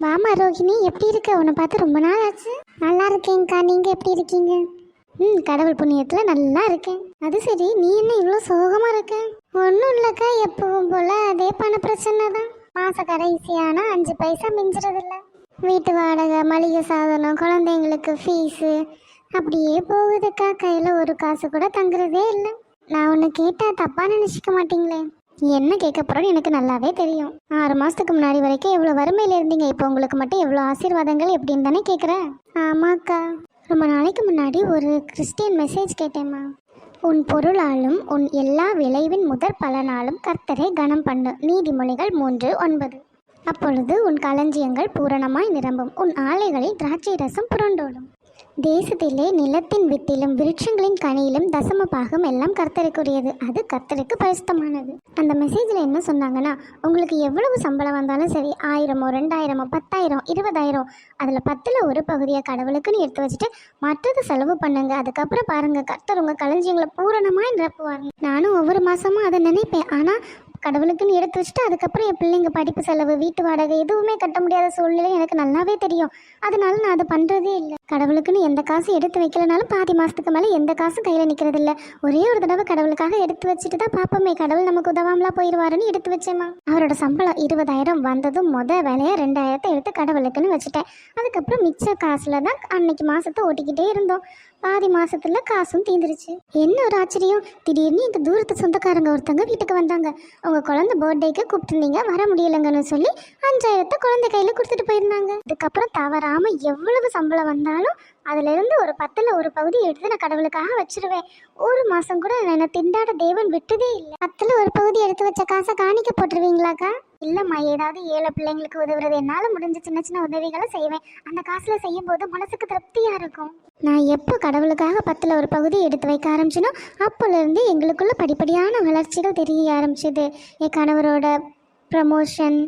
வாமா ரோஹிணி, எப்படி இருக்க? உன்னை பார்த்து ரொம்ப நாள் ஆச்சு. நல்லா இருக்கேங்க்கா, நீங்கள் எப்படி இருக்கீங்க? கடவுள் புண்ணியத்தில் நல்லா இருக்கேன். அது சரி, நீ என்ன இவ்வளோ சோகமாக இருக்க? ஒன்றும் இல்லைக்கா, எப்பவும் போல் அதே பண பிரச்சனை தான். மாத கடைசியானா 5 பைசா மிஞ்சிறதில்ல. வீட்டு வாடகை, மளிகை சாதனம், குழந்தைங்களுக்கு ஃபீஸு அப்படியே போகுதுக்கா. கையில் ஒரு காசு கூட தங்குறதே இல்லை. நான் ஒன்று கேட்டால் தப்பாக நினச்சிக்க மாட்டீங்களே? என்ன கேட்க போகிறோன்னு எனக்கு நல்லாவே தெரியும். 6 மாதத்துக்கு முன்னாடி வரைக்கும் எவ்வளோ வறுமையில் இருந்தீங்க, இப்போ உங்களுக்கு மட்டும் எவ்வளோ ஆசீர்வாதங்கள் எப்படின்னு தானே கேட்குறேன். ஆமாக்கா, ரொம்ப நாளைக்கு முன்னாடி ஒரு கிறிஸ்டியன் மெசேஜ் கேட்டேம்மா. உன் பொருளாலும் உன் எல்லா விளைவின் முதற் பலனாலும் கர்த்தரை கனம் பண்ணு. நீதிமொழிகள் 3:9. அப்பொழுது உன் களஞ்சியங்கள் பூரணமாய் நிரம்பும், உன் ஆலைகளில் திராட்சை ரசம் புரண்டோடும். தேசத்திலே நிலத்தின் வித்திலும் விருட்சங்களின் கனியிலும் தசம பாகம் எல்லாம் கர்த்தருக்குரியது, அது கர்த்தருக்கு பரிசுத்தமானது. அந்த மெசேஜில் என்ன சொன்னாங்கன்னா, உங்களுக்கு எவ்வளவு சம்பளம் வந்தாலும் சரி, 1000, 2000, 10,000, 20,000, அதில் 10ல் ஒரு பகுதியை கடவுளுக்குன்னு எடுத்து வச்சுட்டு மற்றது செலவு பண்ணுங்க. அதுக்கப்புறம் பாருங்க, கர்த்தர் உங்கள் களஞ்சியங்களை பூரணமாக நிரப்புவாருங்க. நானும் ஒவ்வொரு மாதமும் அதை நினைப்பேன். ஆனால் கடவுளுக்குன்னு எடுத்து வச்சுட்டு அதுக்கப்புறம் என் பிள்ளைங்க படிப்பு செலவு, வீட்டு வாடகை எதுவுமே கட்ட முடியாத சூழ்நிலை எனக்கு நல்லாவே தெரியும். அதனால நான் அதை பண்ணுறதே இல்லை. கடவுளுக்குன்னு எந்த காசும் எடுத்து வைக்கலனாலும் பாதி மாதத்துக்கு மேலே எந்த காசும் கையில் நிற்கிறது இல்லை. ஒரே ஒரு தடவை கடவுளுக்காக எடுத்து வச்சுட்டு தான் பார்ப்போமே, கடவுள் நமக்கு உதவாமலாம் போயிடுவாருன்னு எடுத்து வச்சேம்மா. அவரோட சம்பளம் 20,000 வந்ததும் வேலையாக 2,000 எடுத்து கடவுளுக்குன்னு வச்சுட்டேன். அதுக்கப்புறம் மிச்ச காசில் தான் அன்னைக்கு மாதத்தை ஓட்டிக்கிட்டே இருந்தோம். பாதி மாதத்துல காசும் தீந்துருச்சு. என்ன ஒரு ஆச்சரியம், திடீர்னு எங்கள் தூரத்து சொந்தக்காரங்க ஒருத்தங்க வீட்டுக்கு வந்தாங்க. உங்கள் குழந்தை பர்த்டேக்கு கூப்பிட்டுருந்தீங்க, வர முடியலைங்கன்னு சொல்லி 5,000 குழந்தை கையில் கொடுத்துட்டு போயிருந்தாங்க. அதுக்கப்புறம் தவறாமல் எவ்வளவு சம்பளம் வந்தாலும் அதிலிருந்து ஒரு 10ல் ஒரு பகுதி எடுத்து நான் கடவுளுக்காக வச்சிருவேன். ஒரு மாதம் கூட என்னை திண்டாட தேவன் விட்டதே இல்லை. 10ல் ஒரு பகுதி எடுத்து வச்ச காசை காணிக்க போட்டுருவீங்களாக்கா? இல்லைம்மா, ஏதாவது ஏழை பிள்ளைங்களுக்கு உதவுறது என்னால் முடிஞ்ச சின்ன சின்ன உதவிகளை செய்வேன். அந்த காசில் செய்யும் போது மனசுக்கு திருப்தியாக இருக்கும். நான் எப்போ கடவுளுக்காக 10ல் ஒரு பகுதி எடுத்து வைக்க ஆரம்பிச்சினோ அப்போலேருந்து எங்களுக்குள்ள படிப்படியான வளர்ச்சிகள் தெரிய ஆரம்பிச்சிது. என் கணவரோட ப்ரமோஷன்,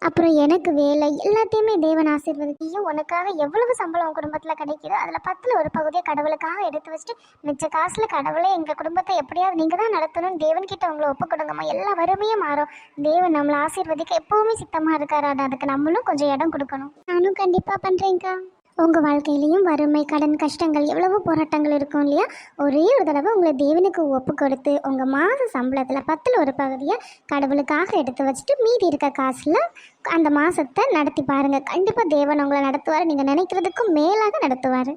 அப்புறம் எனக்கு வேலை, எல்லாத்தையுமே தேவன் ஆசீர்வதிக்கையும் உனக்காக எவ்வளவு சம்பளம் உன் குடும்பத்தில் கிடைக்குதோ அதில் 10ல் ஒரு பகுதியை கடவுளுக்காக எடுத்து வச்சுட்டு மிச்ச காசில் கடவுளே எங்கள் குடும்பத்தை எப்படியாவது நீங்கள் தான் நடத்தணும்னு தேவன்கிட்ட உங்களை ஒப்பு கொடுங்கம்மா. எல்லா வறுமையும் மாறும். தேவன் நம்மளை ஆசீர்வதிக்க எப்போவுமே சித்தமாக இருக்காரு. அதுக்கு நம்மளும் கொஞ்சம் இடம் கொடுக்கணும். நானும் கண்டிப்பாக பண்ணுறேங்க்கா. உங்கள் வாழ்க்கையிலையும் வறுமை, கடன், கஷ்டங்கள், எவ்வளவோ போராட்டங்கள் இருக்கும் இல்லையா? ஒரே ஒரு தடவை உங்களை தேவனுக்கு ஒப்பு கொடுத்து உங்கள் மாத சம்பளத்தில் 10ல் ஒரு பகுதியை கடவுளுக்காக எடுத்து வச்சுட்டு மீதி இருக்க காசில் அந்த மாதத்தை நடத்தி பாருங்கள். கண்டிப்பாக தேவன் உங்களை நடத்துவார். நீங்கள் நினைக்கிறதுக்கும் மேலாக நடத்துவார்.